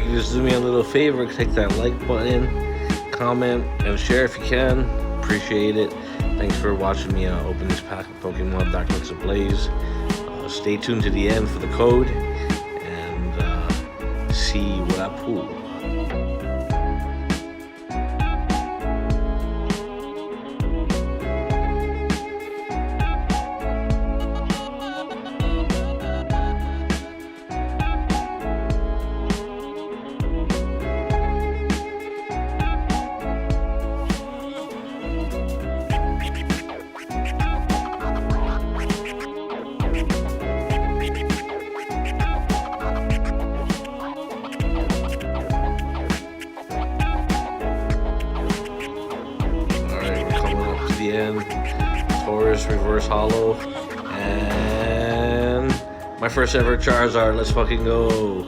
can just do me a little favor, click that like button, comment, and share if you can. Appreciate it. Thanks for watching me open this pack of Pokemon Darkness Ablaze. Stay tuned to the end for the code, and see what I pull. End, Taurus reverse hollow, and my first ever Charizard. Let's fucking go.